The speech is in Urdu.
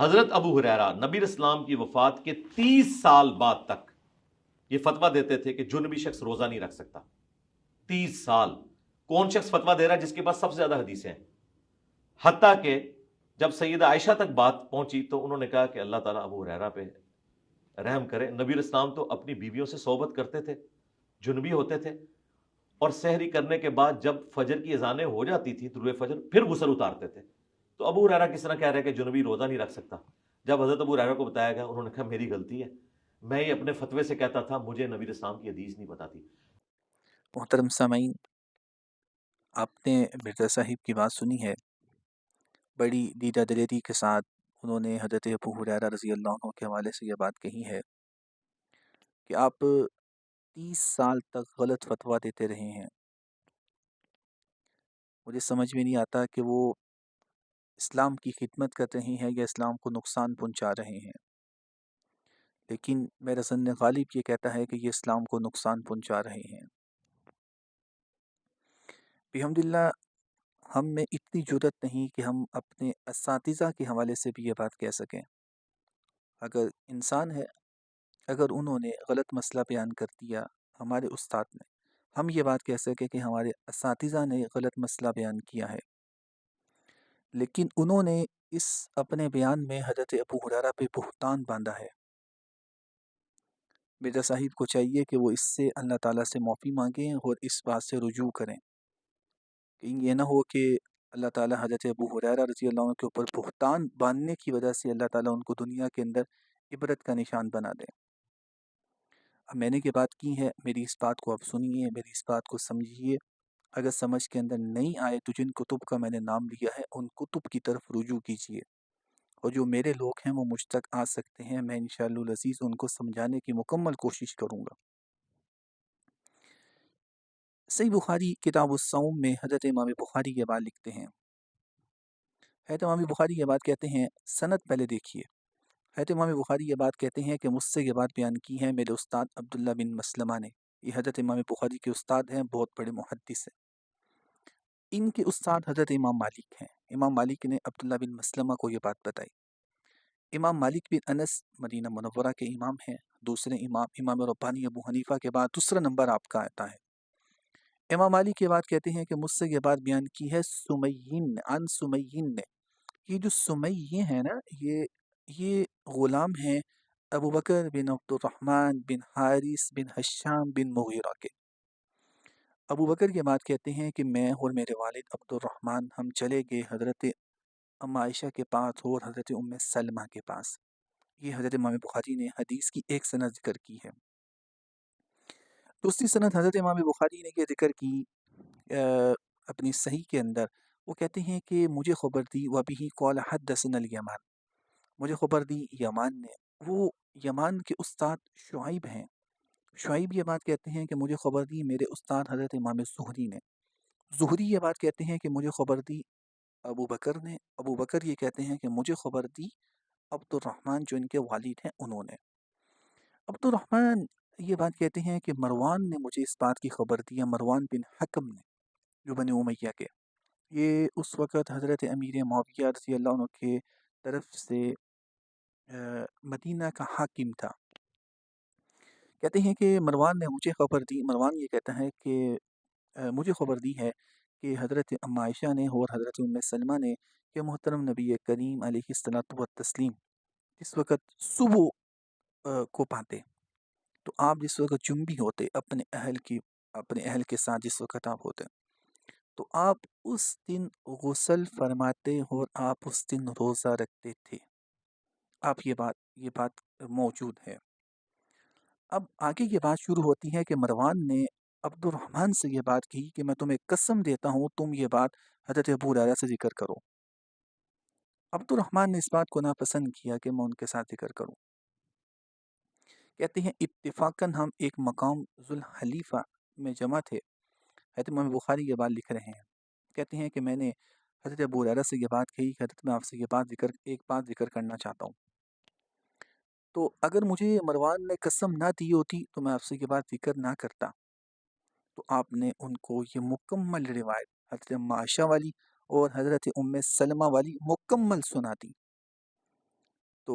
حضرت ابو ہریرہ نبی اسلام کی وفات کے 30 سال بعد تک یہ فتویٰ دیتے تھے کہ جنبی شخص روزہ نہیں رکھ سکتا. 30 سال. کون شخص فتویٰ دے رہا ہے جس کے پاس سب سے زیادہ حدیثیں ہیں؟ حتیٰ کہ جب سیدہ عائشہ تک بات پہنچی تو انہوں نے کہا کہ اللہ تعالیٰ ابو ہریرہ پہ رحم کرے. نبی اسلام تو اپنی بیویوں سے صحبت کرتے تھے، جنبی ہوتے تھے، اور سحری کرنے کے بعد جب فجر کی اذانیں ہو جاتی تھی، طلوع فجر، پھر غسل اتارتے تھے. تو ابو ہریرہ کس طرح کہہ رہے کہ جنبی روزہ نہیں رکھ سکتا؟ جب حضرت ابو ہریرہ کو بتایا گیا، انہوں نے کہا میری غلطی ہے، میں یہ اپنے فتوے سے کہتا تھا، مجھے نبی اسلام کی حدیث نہیں بتاتی. محترم سامعین، آپ نے مرزا صاحب کی بات سنی ہے. بڑی دیدہ دلیری کے ساتھ انہوں نے حضرت ابو ہریرہ رضی اللہ عنہ کے حوالے سے یہ بات کہی ہے کہ آپ 30 سال تک غلط فتویٰ دیتے رہے ہیں. مجھے سمجھ میں نہیں آتا کہ وہ اسلام کی خدمت کر رہے ہیں یا اسلام کو نقصان پہنچا رہے ہیں، لیکن میرا ظن غالب یہ کہتا ہے کہ یہ اسلام کو نقصان پہنچا رہے ہیں. الحمدللہ ہم میں اتنی جرأت نہیں کہ ہم اپنے اساتذہ کے حوالے سے بھی یہ بات کہہ سکیں. اگر انسان ہے، اگر انہوں نے غلط مسئلہ بیان کر دیا، ہمارے استاد نے، ہم یہ بات کہہ سکیں کہ ہمارے اساتذہ نے غلط مسئلہ بیان کیا ہے، لیکن انہوں نے اس اپنے بیان میں حضرت ابو ہریرہ پہ بہتان باندھا ہے. مرزا صاحب کو چاہیے کہ وہ اس سے اللہ تعالیٰ سے معافی مانگیں اور اس بات سے رجوع کریں. کہیں یہ نہ ہو کہ اللہ تعالیٰ حضرت ابو ہریرہ رضی اللہ عنہ کے اوپر بہتان باندھنے کی وجہ سے اللہ تعالیٰ ان کو دنیا کے اندر عبرت کا نشان بنا دے. اب میں نے یہ بات کی ہے، میری اس بات کو آپ سنیے، میری اس بات کو سمجھیے. اگر سمجھ کے اندر نہیں آئے تو جن کتب کا میں نے نام لیا ہے ان کتب کی طرف رجوع کیجیے، اور جو میرے لوگ ہیں وہ مجھ تک آ سکتے ہیں. میں انشاءاللہ العزیز ان کو سمجھانے کی مکمل کوشش کروں گا. صحیح بخاری کتاب الصوم میں حضرت امام بخاری یہ بات لکھتے ہیں. حضرت امام بخاری یہ بات کہتے ہیں، سند پہلے دیکھیے. حضرت امام بخاری یہ بات کہتے ہیں کہ مجھ سے یہ بات بیان کی ہے میرے استاد عبداللہ بن مسلمہ نے. یہ حضرت امام بخاری کے استاد ہیں، بہت بڑے محدث ہیں. ان کے استاد حضرت امام مالک ہیں. امام مالک نے عبداللہ بن مسلمہ کو یہ بات بتائی. امام مالک بن انس مدینہ منورہ کے امام ہیں. دوسرے امام ربانی ابو حنیفہ کے بعد دوسرا نمبر آپ کا آتا ہے. امام مالک یہ بات کہتے ہیں کہ مجھ سے یہ بات بیان کی ہے سمیین عن سمیین نے. یہ جو سمی ہے نا، یہ غلام ہیں ابو بکر بن عبد الرحمن بن حارث بن حشام بن مغیرہ کے. ابو بکر یہ بات کہتے ہیں کہ میں اور میرے والد عبد الرحمن ہم چلے گئے حضرت ام عائشہ کے پاس اور حضرت ام سلمہ کے پاس. یہ حضرت امام بخاری نے حدیث کی ایک سند ذکر کی ہے. دوسری سند حضرت امام بخاری نے یہ ذکر کی اپنی صحیح کے اندر. وہ کہتے ہیں کہ مجھے خبر دی وبہ قال حدثنا الیمان، مجھے خبر دی یمان نے. وہ یمان کے استاد شعیب ہیں. شعیب یہ بات کہتے ہیں کہ مجھے خبر دی میرے استاد حضرت امام زہری نے. زہری یہ بات کہتے ہیں کہ مجھے خبر دی ابو بکر نے. ابو بکر یہ کہتے ہیں کہ مجھے خبر دی عبد الرحمن جو ان کے والد ہیں انہوں نے. عبد الرحمن یہ بات کہتے ہیں کہ مروان نے مجھے اس بات کی خبر دی، مروان بن حکم نے، جو بنی امیہ کے. یہ اس وقت حضرت امیر معاویہ رضی اللہ عنہ کے طرف سے مدینہ کا حاکم تھا. کہتے ہیں کہ مروان نے مجھے خبر دی. مروان یہ کہتا ہے کہ مجھے خبر دی ہے کہ حضرت ام عائشہ نے اور حضرت ام سلمہ نے کہ محترم نبی کریم علیہ الصلوۃ والتسلیم جس وقت صبح کو پاتے، تو آپ جس وقت جنبی ہوتے اپنے اہل کے ساتھ جس وقت آپ ہوتے، تو آپ اس دن غسل فرماتے اور آپ اس دن روزہ رکھتے تھے. آپ یہ بات موجود ہے. اب آگے یہ بات شروع ہوتی ہے کہ مروان نے عبد الرحمن سے یہ بات کہی کہ میں تمہیں قسم دیتا ہوں تم یہ بات حضرت ابو ہریرہ سے ذکر کرو. عبد الرحمن نے اس بات کو ناپسند کیا کہ میں ان کے ساتھ ذکر کروں. کہتے ہیں اتفاقاً ہم ایک مقام ذوالحلیفہ میں جمع تھے. حضرت امام بخاری یہ بات لکھ رہے ہیں. کہتے ہیں کہ میں نے حضرت ابو ہریرہ سے یہ بات کہی کہ حضرت میں آپ سے ایک بات ذکر کرنا چاہتا ہوں. تو اگر مجھے مروان نے قسم نہ دی ہوتی تو میں آپ سے یہ بات ذکر نہ کرتا. تو آپ نے ان کو یہ مکمل روایت حضرت ام عائشہ والی اور حضرت ام سلمہ والی مکمل سنا دی. تو